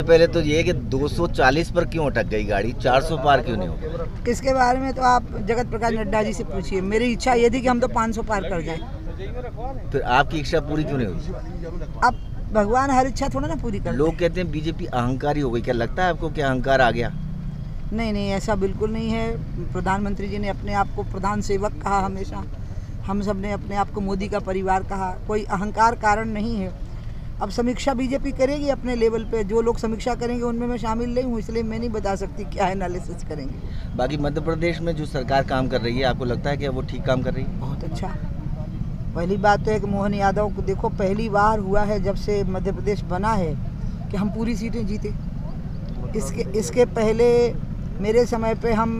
पहले तो ये है कि 240 पर क्यों अटक गई गाड़ी, 400 पार क्यों नहीं हो गया? इसके बारे में तो आप जगत प्रकाश नड्डा जी से पूछिए। मेरी इच्छा ये थी कि हम तो 500 पार कर जाएं। फिर आपकी इच्छा पूरी क्यों नहीं हुई? अब भगवान हर इच्छा थोड़ा ना पूरी करते। लोग कहते हैं बीजेपी अहंकारी हो गई, क्या लगता है आपको कि अहंकार आ गया? नहीं, ऐसा बिल्कुल नहीं है। प्रधानमंत्री जी ने अपने आप को प्रधान सेवक कहा हमेशा। हम सब ने अपने आप को मोदी का परिवार कहा। कोई अहंकार कारण नहीं है। अब समीक्षा बीजेपी करेगी अपने लेवल पे। जो लोग समीक्षा करेंगे उनमें मैं शामिल नहीं हूँ, इसलिए मैं नहीं बता सकती क्या एनालिसिस करेंगे। बाकी मध्य प्रदेश में जो सरकार काम कर रही है, आपको लगता है कि वो ठीक काम कर रही है? बहुत अच्छा। पहली बात तो है कि मोहन यादव को देखो, पहली बार हुआ है जब से मध्य प्रदेश बना है कि हम पूरी सीटें जीते। इसके पहले मेरे समय पे हम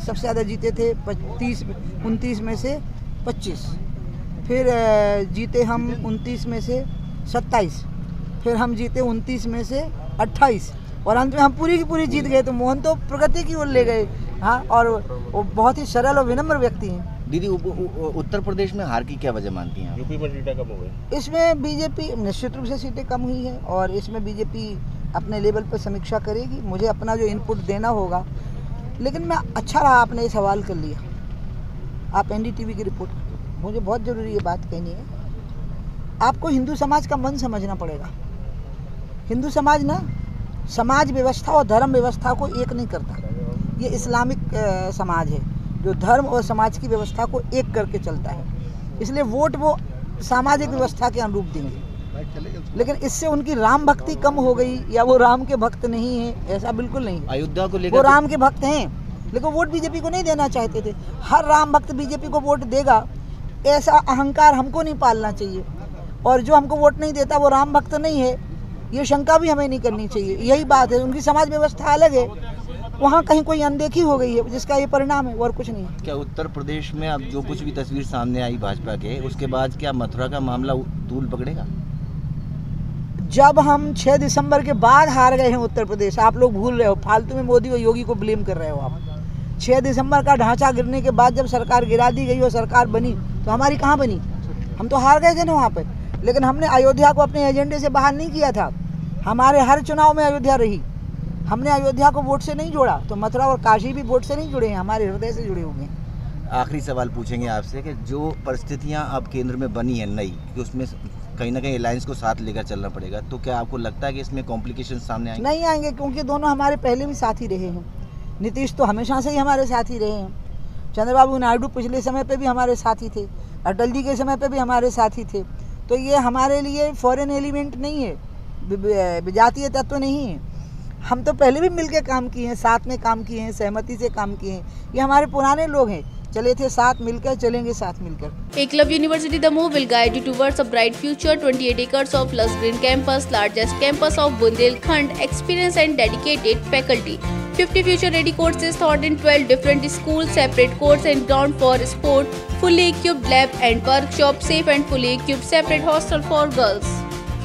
सबसे ज़्यादा जीते थे 29 में से 25, फिर जीते हम 29 में से 27, फिर हम जीते 29 में से 28 और अंत में हम पूरी की पूरी जीत गए। तो मोहन तो प्रगति की ओर ले गए। हाँ, और वो बहुत ही सरल और विनम्र व्यक्ति हैं। दीदी, उत्तर प्रदेश में हार की क्या वजह मानती हैं? यूपी में सीटें कम हो गई। इसमें बीजेपी निश्चित रूप से सीटें कम हुई हैं और इसमें बीजेपी अपने लेवल पर समीक्षा करेगी। मुझे अपना जो इनपुट देना होगा, लेकिन मैं अच्छा रहा आपने ये सवाल कर लिया। आप एनडीटीवी की रिपोर्ट, मुझे बहुत ज़रूरी ये बात कहनी है। आपको हिंदू समाज का मन समझना पड़ेगा। हिंदू समाज ना समाज व्यवस्था और धर्म व्यवस्था को एक नहीं करता। ये इस्लामिक समाज है जो धर्म और समाज की व्यवस्था को एक करके चलता है। इसलिए वोट वो सामाजिक व्यवस्था के अनुरूप देंगे। लेकिन इससे उनकी राम भक्ति कम हो गई या वो राम के भक्त नहीं है, ऐसा बिल्कुल नहीं। अयोध्या को लेकर वो राम के भक्त हैं, लेकिन वोट बीजेपी को नहीं देना चाहते थे। हर राम भक्त बीजेपी को वोट देगा, ऐसा अहंकार हमको नहीं पालना चाहिए। और जो हमको वोट नहीं देता वो राम भक्त नहीं है, ये शंका भी हमें नहीं करनी चाहिए। यही बात है। उनकी समाज व्यवस्था अलग है, वहाँ कहीं कोई अनदेखी हो गई है, जिसका ये परिणाम है और कुछ नहीं है। क्या उत्तर प्रदेश में अब जो कुछ भी तस्वीर सामने आई भाजपा के, उसके बाद क्या मथुरा का मामला तूल पकड़ेगा? जब हम 6 दिसंबर के बाद हार गए हैं उत्तर प्रदेश, आप लोग भूल रहे हो, फालतू में मोदी और योगी को ब्लेम कर रहे हो आप। 6 दिसंबर का ढांचा गिरने के बाद जब सरकार गिरा दी गई और सरकार बनी, तो हमारी कहाँ बनी? हम तो हार गए थे ना वहाँ पर। लेकिन हमने अयोध्या को अपने एजेंडे से बाहर नहीं किया था। हमारे हर चुनाव में अयोध्या रही। हमने अयोध्या को वोट से नहीं जोड़ा, तो मथुरा और काशी भी वोट से नहीं जुड़े हैं, हमारे हृदय से जुड़े हुए हैं। आखिरी सवाल पूछेंगे आपसे कि जो परिस्थितियां अब केंद्र में बनी है नई, कि उसमें कहीं ना कहीं अलायंस को साथ लेकर चलना पड़ेगा, तो क्या आपको लगता है कि इसमें कॉम्प्लिकेशन सामने आएंगे? नहीं आएंगे, क्योंकि दोनों हमारे पहले भी साथी रहे हैं। नीतीश तो हमेशा से ही हमारे साथी रहे हैं। चंद्रबाबू नायडू पिछले समय पे भी हमारे साथी थे। अटल जी के समय पे भी हमारे साथी थे। तो ये हमारे लिए फॉरेन एलिमेंट नहीं है, विजातीय तत्व नहीं है। हम तो पहले भी मिलकर काम किए हैं, साथ में काम किए हैं, सहमति से काम किए हैं। ये हमारे पुराने लोग हैं, चले थे साथ मिलकर, चलेंगे साथ मिलकर। Eklavya University Damoh will guide you towards a bright future. 28 acres of lush green campus, largest campus of Bundelkhand, experienced and dedicated faculty. 50 future-ready courses taught in 12 different schools, separate courts and ground for sport, fully equipped lab and workshop, safe and fully equipped separate hostel for girls.